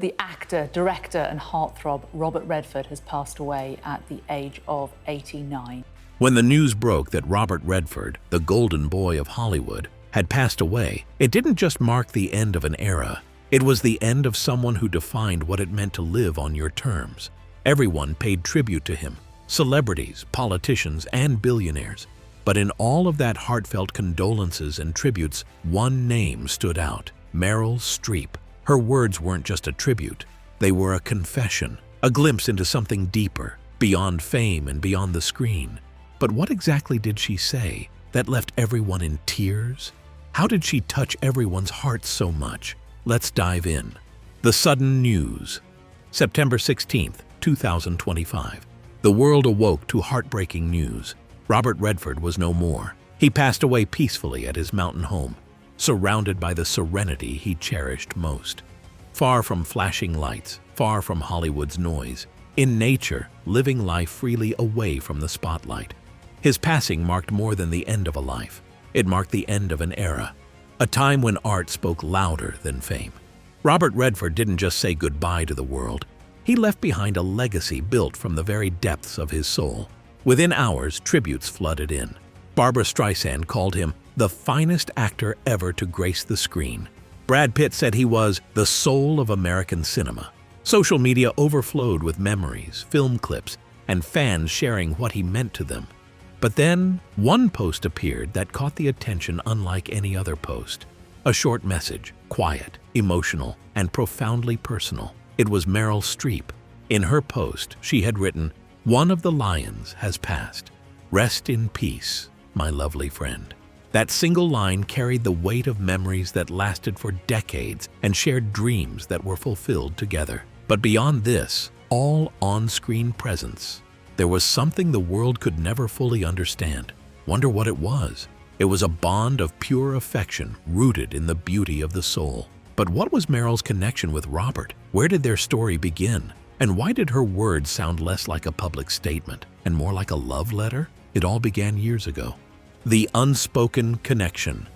The actor, director and heartthrob Robert Redford has passed away at the age of 89. When the news broke that Robert Redford, the golden boy of Hollywood, had passed away, it didn't just mark the end of an era. It was the end of someone who defined what it meant to live on your terms. Everyone paid tribute to him, celebrities, politicians, and billionaires. But in all of that heartfelt condolences and tributes, one name stood out: Meryl Streep. Her words weren't just a tribute, they were a confession, a glimpse into something deeper, beyond fame and beyond the screen. But what exactly did she say that left everyone in tears? How did she touch everyone's hearts so much? Let's dive in. The sudden news. September 16th, 2025. The world awoke to heartbreaking news. Robert Redford was no more. He passed away peacefully at his mountain home, surrounded by the serenity he cherished most. Far from flashing lights, far from Hollywood's noise, in nature, living life freely away from the spotlight. His passing marked more than the end of a life. It marked the end of an era, a time when art spoke louder than fame. Robert Redford didn't just say goodbye to the world. He left behind a legacy built from the very depths of his soul. Within hours, tributes flooded in. Barbra Streisand called him the finest actor ever to grace the screen. Brad Pitt said he was the soul of American cinema. Social media overflowed with memories, film clips, and fans sharing what he meant to them. But then, one post appeared that caught the attention unlike any other post. A short message, quiet, emotional, and profoundly personal. It was Meryl Streep. In her post, she had written, "One of the lions has passed. Rest in peace, my lovely friend." That single line carried the weight of memories that lasted for decades and shared dreams that were fulfilled together. But beyond this, all on-screen presence, there was something the world could never fully understand. Wonder what it was? It was a bond of pure affection rooted in the beauty of the soul. But what was Meryl's connection with Robert? Where did their story begin? And why did her words sound less like a public statement and more like a love letter? It all began years ago. The unspoken connection.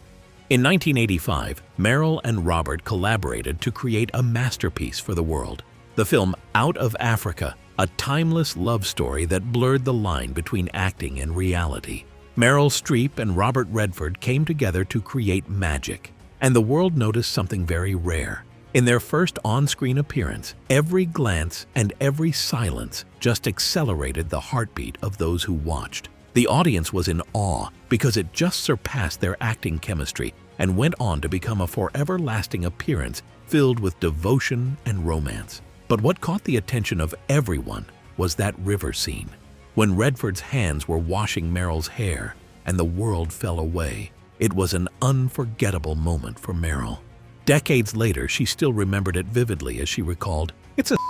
In 1985, Meryl and Robert collaborated to create a masterpiece for the world. The film Out of Africa, a timeless love story that blurred the line between acting and reality. Meryl Streep and Robert Redford came together to create magic, and the world noticed something very rare. In their first on-screen appearance, every glance and every silence just accelerated the heartbeat of those who watched. The audience was in awe because it just surpassed their acting chemistry and went on to become a forever-lasting appearance filled with devotion and romance. But what caught the attention of everyone was that river scene, when Redford's hands were washing Meryl's hair and the world fell away. It was an unforgettable moment for Meryl. Decades later, she still remembered it vividly as she recalled, "It's a sex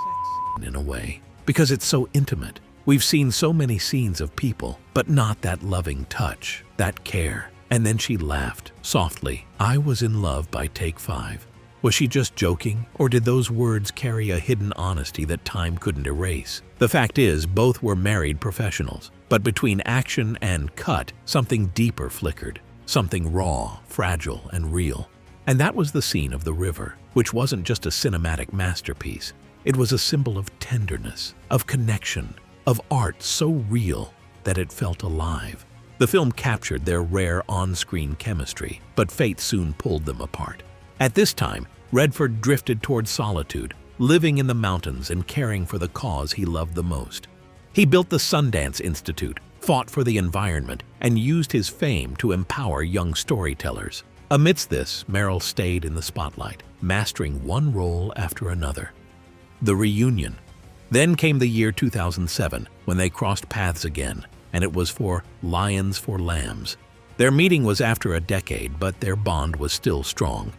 scene in a way, because it's so intimate. We've seen so many scenes of people, but not that loving touch, that care." And then she laughed, softly. "I was in love by take 5. Was she just joking, or did those words carry a hidden honesty that time couldn't erase? The fact is, both were married professionals, but between action and cut, something deeper flickered, something raw, fragile, and real. And that was the scene of the river, which wasn't just a cinematic masterpiece. It was a symbol of tenderness, of connection, of art so real that it felt alive. The film captured their rare on-screen chemistry, but fate soon pulled them apart. At this time, Redford drifted toward solitude, living in the mountains and caring for the cause he loved the most. He built the Sundance Institute, fought for the environment, and used his fame to empower young storytellers. Amidst this, Meryl stayed in the spotlight, mastering one role after another. The reunion. Then came the year 2007, when they crossed paths again, and it was for Lions for Lambs. Their meeting was after a decade, but their bond was still strong.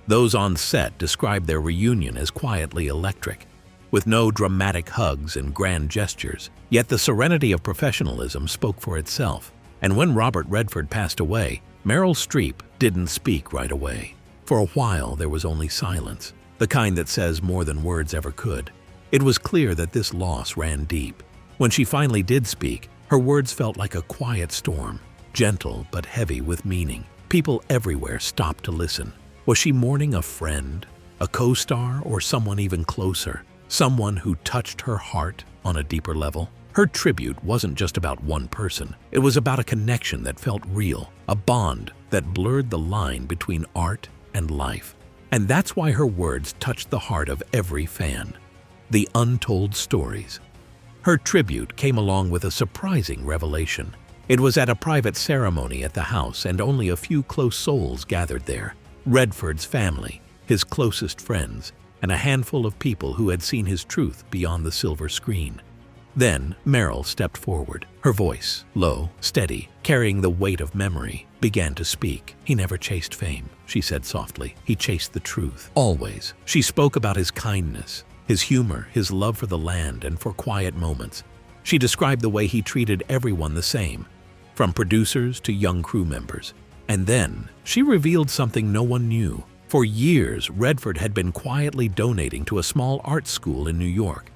Those on set described their reunion as quietly electric, with no dramatic hugs and grand gestures. Yet the serenity of professionalism spoke for itself. And when Robert Redford passed away, Meryl Streep didn't speak right away. For a while, there was only silence, the kind that says more than words ever could. It was clear that this loss ran deep. When she finally did speak, her words felt like a quiet storm, gentle but heavy with meaning. People everywhere stopped to listen. Was she mourning a friend, a co-star, or someone even closer, someone who touched her heart on a deeper level? Her tribute wasn't just about one person. It was about a connection that felt real, a bond that blurred the line between art and life. And that's why her words touched the heart of every fan. The untold stories. Her tribute came along with a surprising revelation. It was at a private ceremony at the house, and only a few close souls gathered there. Redford's family, his closest friends, and a handful of people who had seen his truth beyond the silver screen. Then Meryl stepped forward. Her voice, low, steady, carrying the weight of memory, began to speak. "He never chased fame," she said softly. "He chased the truth. Always." She spoke about his kindness, his humor, his love for the land and for quiet moments. She described the way he treated everyone the same, from producers to young crew members. And then she revealed something no one knew. For years, Redford had been quietly donating to a small art school in New York.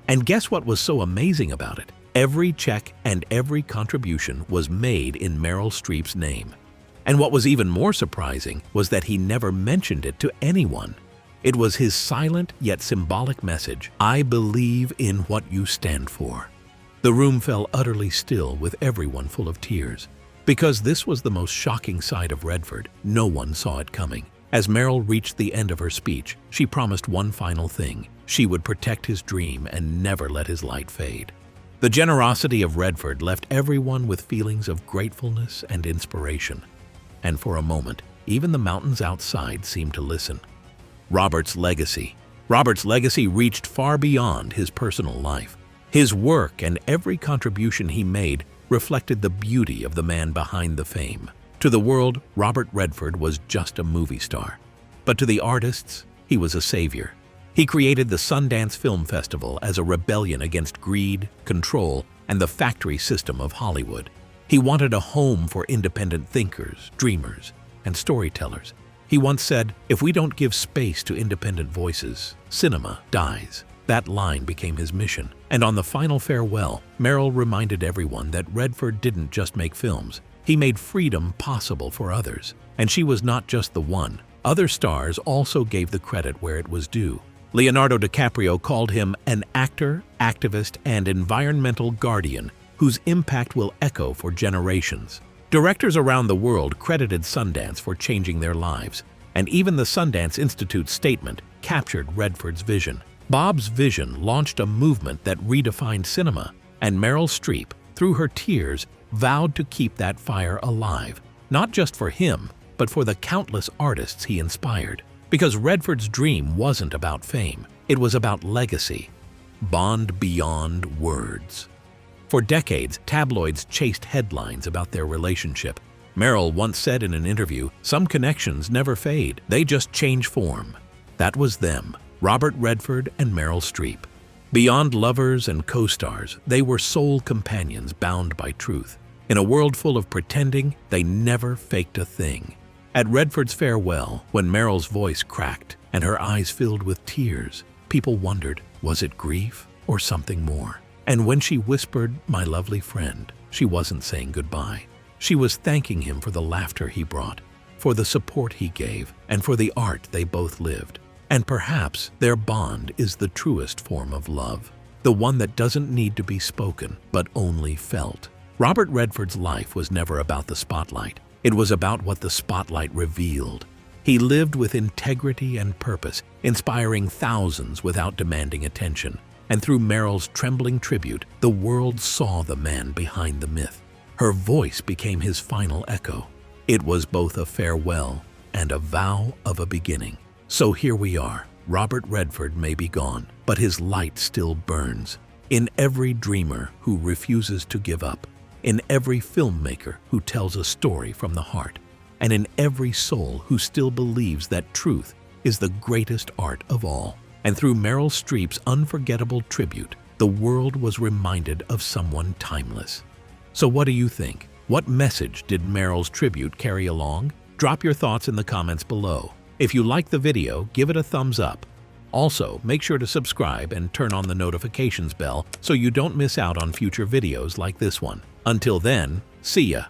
And guess what was so amazing about it? Every check and every contribution was made in Meryl Streep's name. And what was even more surprising was that he never mentioned it to anyone. It was his silent yet symbolic message: "I believe in what you stand for." The room fell utterly still, with everyone full of tears. Because this was the most shocking side of Redford, no one saw it coming. As Meryl reached the end of her speech, she promised one final thing: she would protect his dream and never let his light fade. The generosity of Redford left everyone with feelings of gratefulness and inspiration. And for a moment, even the mountains outside seemed to listen. Robert's legacy. Robert's legacy reached far beyond his personal life. His work and every contribution he made reflected the beauty of the man behind the fame. To the world, Robert Redford was just a movie star. But to the artists, he was a savior. He created the Sundance Film Festival as a rebellion against greed, control, and the factory system of Hollywood. He wanted a home for independent thinkers, dreamers, and storytellers. He once said, "If we don't give space to independent voices, cinema dies." That line became his mission. And on the final farewell, Meryl reminded everyone that Redford didn't just make films. He made freedom possible for others. And she was not just the one. Other stars also gave the credit where it was due. Leonardo DiCaprio called him an actor, activist, and environmental guardian whose impact will echo for generations. Directors around the world credited Sundance for changing their lives. And even the Sundance Institute's statement captured Redford's vision. Bob's vision launched a movement that redefined cinema, and Meryl Streep, through her tears, vowed to keep that fire alive, not just for him, but for the countless artists he inspired. Because Redford's dream wasn't about fame, it was about legacy. Bond beyond words. For decades, tabloids chased headlines about their relationship. Meryl once said in an interview, "Some connections never fade, they just change form." That was them, Robert Redford and Meryl Streep. Beyond lovers and co-stars, they were soul companions bound by truth. In a world full of pretending, they never faked a thing. At Redford's farewell, when Meryl's voice cracked and her eyes filled with tears, people wondered, was it grief or something more? And when she whispered, "My lovely friend," she wasn't saying goodbye. She was thanking him for the laughter he brought, for the support he gave, and for the art they both lived. And perhaps their bond is the truest form of love, the one that doesn't need to be spoken, but only felt. Robert Redford's life was never about the spotlight. It was about what the spotlight revealed. He lived with integrity and purpose, inspiring thousands without demanding attention. And through Meryl's trembling tribute, the world saw the man behind the myth. Her voice became his final echo. It was both a farewell and a vow of a beginning. So here we are. Robert Redford may be gone, but his light still burns. In every dreamer who refuses to give up, in every filmmaker who tells a story from the heart, and in every soul who still believes that truth is the greatest art of all. And through Meryl Streep's unforgettable tribute, the world was reminded of someone timeless. So what do you think? What message did Meryl's tribute carry along? Drop your thoughts in the comments below. If you liked the video, give it a thumbs up. Also, make sure to subscribe and turn on the notifications bell so you don't miss out on future videos like this one. Until then, see ya!